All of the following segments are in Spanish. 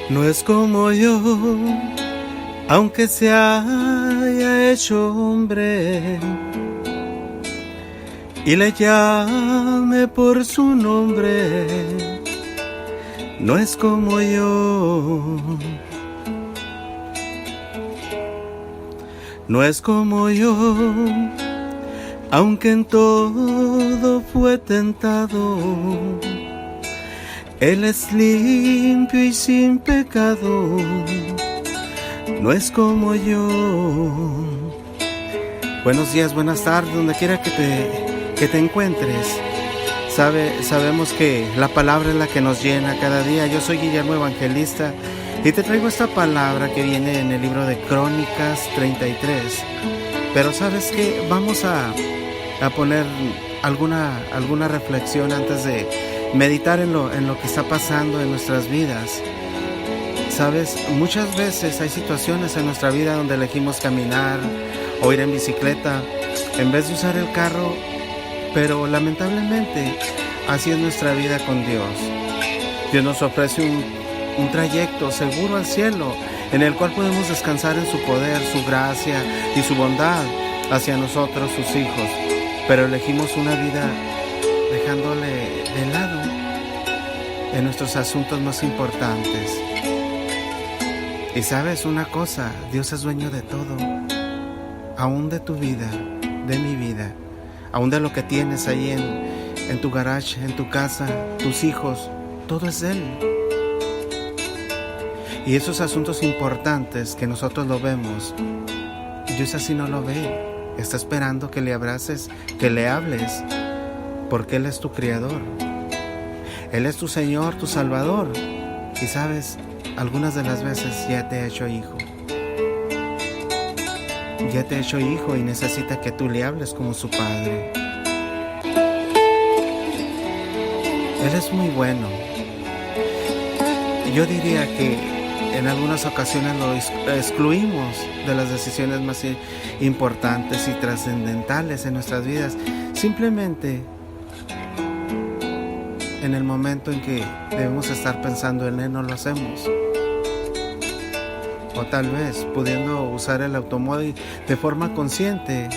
No es como yo, aunque se haya hecho hombre y le llame por su nombre. No es como yo, no es como yo, aunque en todo fue tentado. Él es limpio y sin pecado, no es como yo. Buenos días, buenas tardes, donde quiera que te encuentres. Sabemos que la palabra es la que nos llena cada día. Yo soy Guillermo Evangelista y te traigo esta palabra que viene en el libro de Crónicas 33. Pero ¿sabes qué? Vamos a poner alguna reflexión antes de meditar en lo que está pasando en nuestras vidas. Sabes, muchas veces hay situaciones en nuestra vida donde elegimos caminar o ir en bicicleta en vez de usar el carro, pero lamentablemente así es nuestra vida con Dios. Dios nos ofrece un trayecto seguro al cielo en el cual podemos descansar en su poder, su gracia y su bondad hacia nosotros, sus hijos, pero elegimos una vida dejándole de lado en nuestros asuntos más importantes. Y sabes una cosa, Dios es dueño de todo, aún de tu vida, de mi vida, aún de lo que tienes ahí en tu garage, en tu casa, tus hijos, todo es de Él. Y esos asuntos importantes que nosotros lo vemos, Dios así no lo ve. Está esperando que le abraces, que le hables, porque Él es tu Creador. Él es tu Señor, tu Salvador. Y sabes, algunas de las veces ya te ha hecho hijo. Ya te ha hecho hijo y necesita que tú le hables como su Padre. Él es muy bueno. Yo diría que en algunas ocasiones lo excluimos de las decisiones más importantes y trascendentales en nuestras vidas. Simplemente en el momento en que debemos estar pensando en Él, no lo hacemos. O tal vez pudiendo usar el automóvil de forma consciente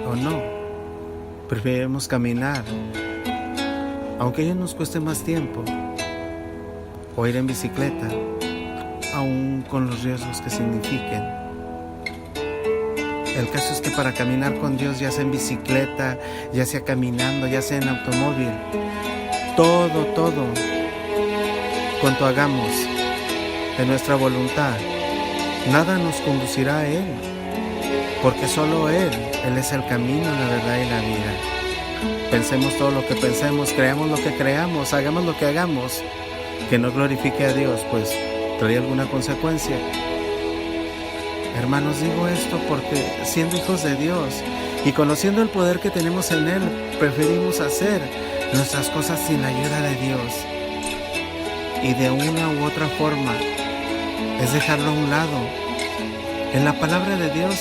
o no, preferimos caminar, aunque ello nos cueste más tiempo, o ir en bicicleta, aún con los riesgos que signifiquen. El caso es que para caminar con Dios, ya sea en bicicleta, ya sea caminando, ya sea en automóvil, todo cuanto hagamos de nuestra voluntad, nada nos conducirá a Él, porque solo Él es el camino, la verdad y la vida. Pensemos todo lo que pensemos, creamos lo que creamos, hagamos lo que hagamos, que no glorifique a Dios, pues trae alguna consecuencia. Hermanos, digo esto porque siendo hijos de Dios y conociendo el poder que tenemos en Él, preferimos hacer nuestras cosas sin la ayuda de Dios. Y de una u otra forma es dejarlo a un lado. En la palabra de Dios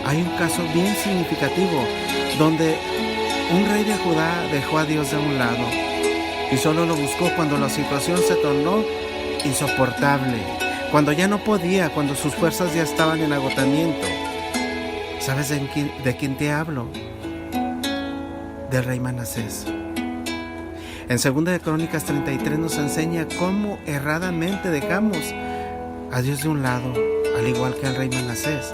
hay un caso bien significativo donde un rey de Judá dejó a Dios de un lado y solo lo buscó cuando la situación se tornó insoportable, cuando ya no podía, cuando sus fuerzas ya estaban en agotamiento. ¿Sabes de quién te hablo? Del rey Manasés. En 2 de Crónicas 33 nos enseña cómo erradamente dejamos a Dios de un lado, al igual que al rey Manasés.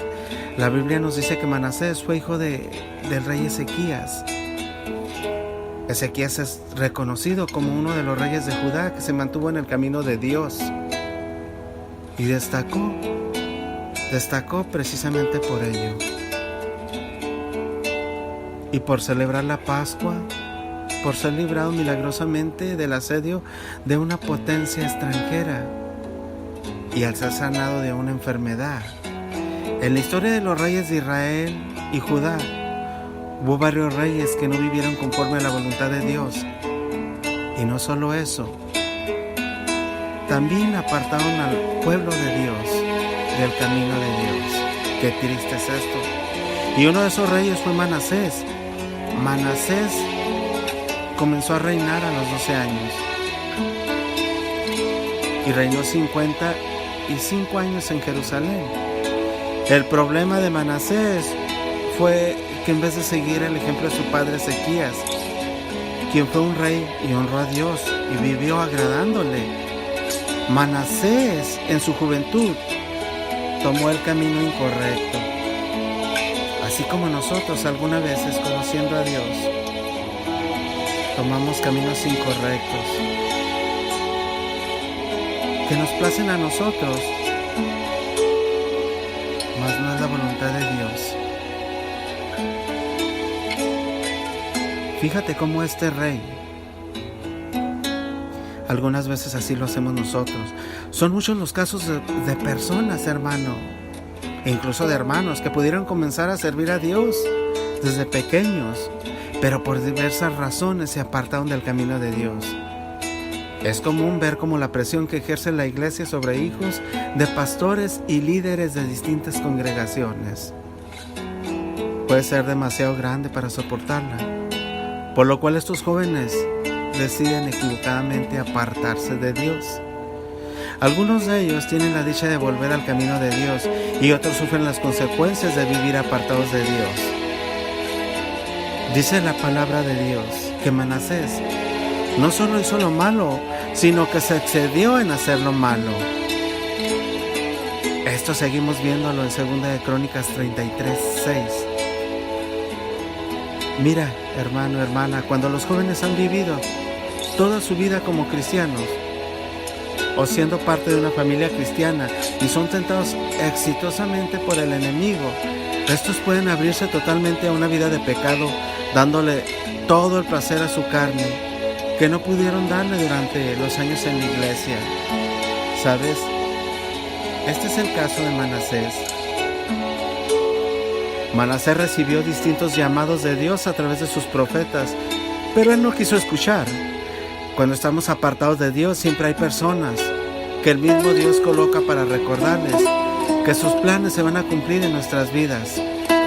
La Biblia nos dice que Manasés fue hijo del rey Ezequías. Ezequías es reconocido como uno de los reyes de Judá que se mantuvo en el camino de Dios y destacó precisamente por ello. Y por celebrar la Pascua, por ser librado milagrosamente del asedio de una potencia extranjera y al ser sanado de una enfermedad. En la historia de los reyes de Israel y Judá, hubo varios reyes que no vivieron conforme a la voluntad de Dios. Y no solo eso, también apartaron al pueblo de Dios del camino de Dios. Qué triste es esto. Y uno de esos reyes fue Manasés. Manasés comenzó a reinar a los 12 años. y reinó 55 años en Jerusalén. El problema de Manasés fue que en vez de seguir el ejemplo de su padre Ezequías, quien fue un rey y honró a Dios y vivió agradándole, Manasés en su juventud tomó el camino incorrecto. Así como nosotros algunas veces, conociendo a Dios, tomamos caminos incorrectos que nos placen a nosotros, mas no es la voluntad de Dios. Fíjate cómo este rey, algunas veces así lo hacemos nosotros. Son muchos los casos de personas, hermano, e incluso de hermanos, que pudieron comenzar a servir a Dios desde pequeños, pero por diversas razones se apartaron del camino de Dios. Es común ver cómo la presión que ejerce la iglesia sobre hijos de pastores y líderes de distintas congregaciones puede ser demasiado grande para soportarla, por lo cual estos jóvenes deciden equivocadamente apartarse de Dios. Algunos de ellos tienen la dicha de volver al camino de Dios y otros sufren las consecuencias de vivir apartados de Dios. Dice la palabra de Dios que Manasés no solo hizo lo malo, sino que se excedió en hacer lo malo. Esto seguimos viéndolo en 2 de Crónicas 33:6. Mira, hermano, hermana, cuando los jóvenes han vivido toda su vida como cristianos o siendo parte de una familia cristiana y son tentados exitosamente por el enemigo, estos pueden abrirse totalmente a una vida de pecado, dándole todo el placer a su carne que no pudieron darle durante los años en la iglesia. ¿Sabes? Este es el caso de Manasés. Manasés recibió distintos llamados de Dios a través de sus profetas, pero él no quiso escuchar. Cuando estamos apartados de Dios, siempre hay personas que el mismo Dios coloca para recordarles que sus planes se van a cumplir en nuestras vidas,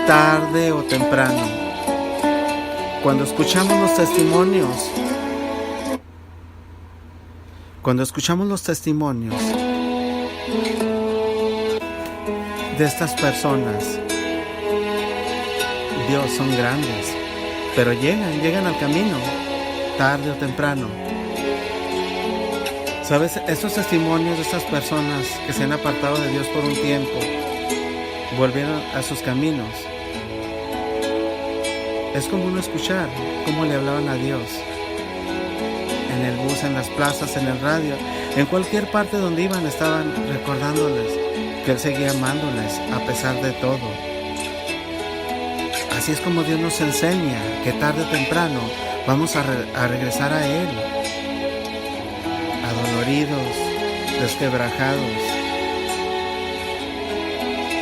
tarde o temprano. Cuando escuchamos los testimonios de estas personas, Dios, son grandes, pero llegan al camino, tarde o temprano. ¿Sabes? Estos testimonios de estas personas que se han apartado de Dios por un tiempo, volvieron a sus caminos. Es común escuchar cómo le hablaban a Dios, en el bus, en las plazas, en el radio, en cualquier parte donde iban, estaban recordándoles que Él seguía amándoles a pesar de todo. Así es como Dios nos enseña que tarde o temprano vamos a regresar a Él, adoloridos, desquebrajados,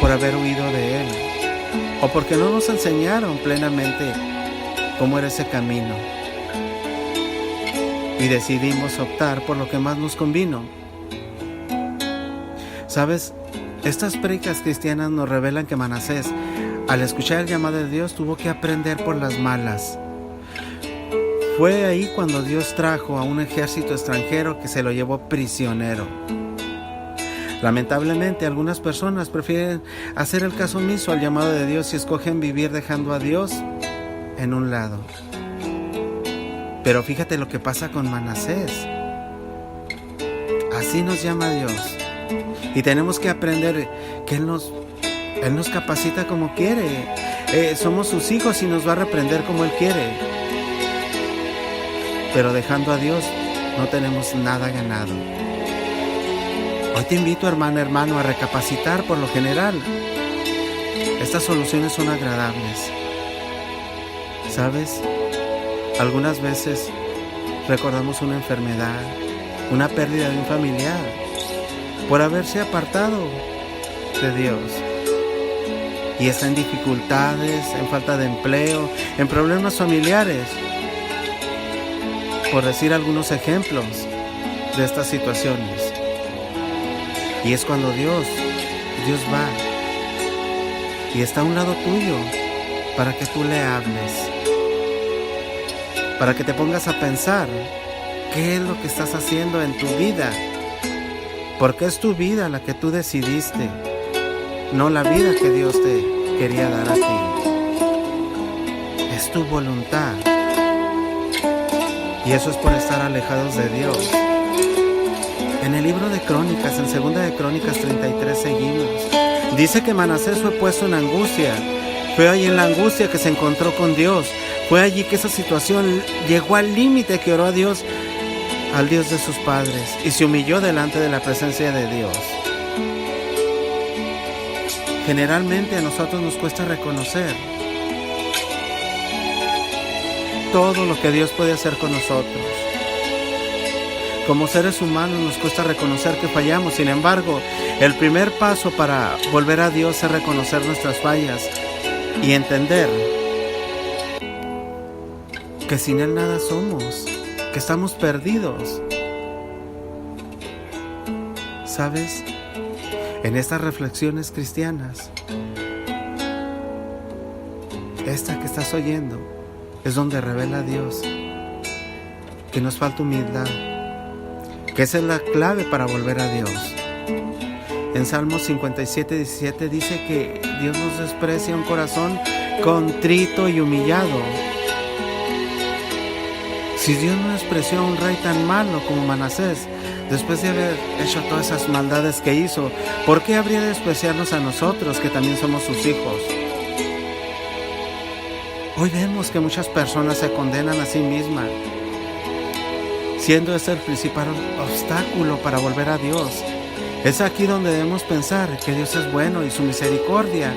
por haber huido de Él, o porque no nos enseñaron plenamente cómo era ese camino, y decidimos optar por lo que más nos convino. ¿Sabes? Estas prédicas cristianas nos revelan que Manasés, al escuchar el llamado de Dios, tuvo que aprender por las malas. Fue ahí cuando Dios trajo a un ejército extranjero que se lo llevó prisionero. Lamentablemente, algunas personas prefieren hacer el caso omiso al llamado de Dios y escogen vivir dejando a Dios en un lado. Pero fíjate lo que pasa con Manasés. Así nos llama Dios. Y tenemos que aprender que Él nos capacita como quiere. Somos sus hijos y nos va a reprender como Él quiere. Pero dejando a Dios no tenemos nada ganado. Hoy te invito, hermano, a recapacitar. Por lo general, estas soluciones son agradables. ¿Sabes? Algunas veces recordamos una enfermedad, una pérdida de un familiar, por haberse apartado de Dios. Y está en dificultades, en falta de empleo, en problemas familiares, por decir algunos ejemplos de estas situaciones. Y es cuando Dios va y está a un lado tuyo para que tú le hables, para que te pongas a pensar qué es lo que estás haciendo en tu vida porque es tu vida la que tú decidiste, no la vida que Dios te quería dar a ti. Es tu voluntad. Y eso es por estar alejados de Dios. En el libro de Crónicas, en 2 de Crónicas 33 seguimos. Dice que Manasés fue puesto en angustia. Fue allí en la angustia que se encontró con Dios. Fue allí que esa situación llegó al límite, que oró a Dios, al Dios de sus padres, y se humilló delante de la presencia de Dios. Generalmente a nosotros nos cuesta reconocer todo lo que Dios puede hacer con nosotros. Como seres humanos nos cuesta reconocer que fallamos. Sin embargo, el primer paso para volver a Dios es reconocer nuestras fallas y entender que sin Él nada somos, que estamos perdidos. ¿Sabes? En estas reflexiones cristianas, esta que estás oyendo, es donde revela a Dios que nos falta humildad, que esa es la clave para volver a Dios. En Salmos 57:17 dice que Dios nos desprecia un corazón contrito y humillado. Si Dios no despreció a un rey tan malo como Manasés, después de haber hecho todas esas maldades que hizo, ¿por qué habría de despreciarnos a nosotros, que también somos sus hijos? Hoy vemos que muchas personas se condenan a sí mismas, siendo ese el principal obstáculo para volver a Dios. Es aquí donde debemos pensar que Dios es bueno y su misericordia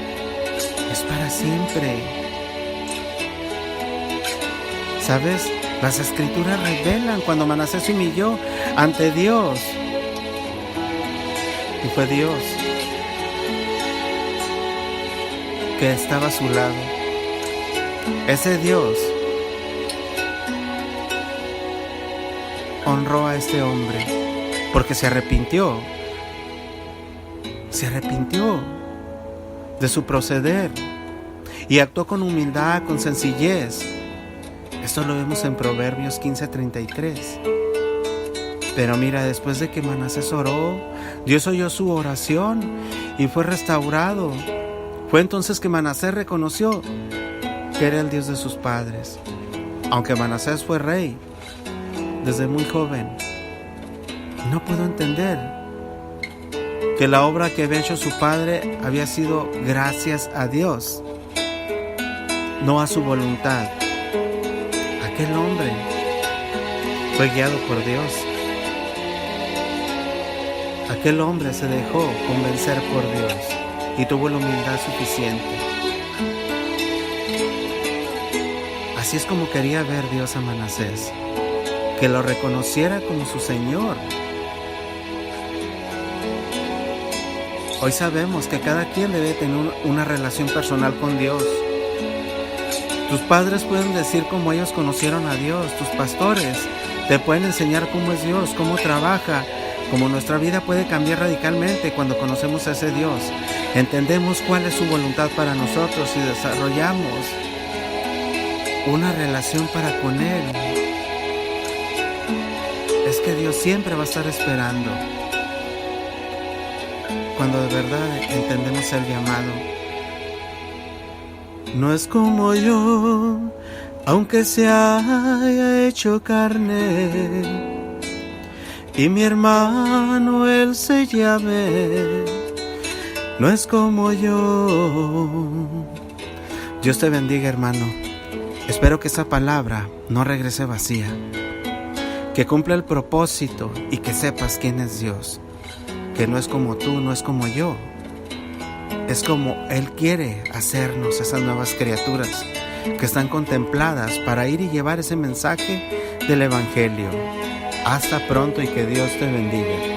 es para siempre. ¿Sabes? Las Escrituras revelan cuando Manasés se humilló ante Dios. Y fue Dios que estaba a su lado. Ese Dios honró a este hombre porque se arrepintió de su proceder y actuó con humildad, con sencillez. Esto lo vemos en Proverbios 15:33. Pero mira, después de que Manasés oró, Dios oyó su oración y fue restaurado. Fue entonces que Manasés reconoció que era el Dios de sus padres. Aunque Manasés fue rey desde muy joven, no pudo entender que la obra que había hecho su padre había sido gracias a Dios, no a su voluntad. Aquel hombre fue guiado por Dios. Aquel hombre se dejó convencer por Dios y tuvo la humildad suficiente. Así es como quería ver Dios a Manasés, que lo reconociera como su Señor. Hoy sabemos que cada quien debe tener una relación personal con Dios. Tus padres pueden decir cómo ellos conocieron a Dios. Tus pastores te pueden enseñar cómo es Dios, cómo trabaja, cómo nuestra vida puede cambiar radicalmente cuando conocemos a ese Dios. Entendemos cuál es su voluntad para nosotros y desarrollamos una relación para con Él. Es que Dios siempre va a estar esperando cuando de verdad entendemos el llamado. No es como yo, aunque se haya hecho carne, y mi hermano él se llame. No es como yo. Dios te bendiga, hermano. Espero que esa palabra no regrese vacía, que cumpla el propósito y que sepas quién es Dios, que no es como tú, no es como yo. Es como Él quiere hacernos esas nuevas criaturas que están contempladas para ir y llevar ese mensaje del Evangelio. Hasta pronto y que Dios te bendiga.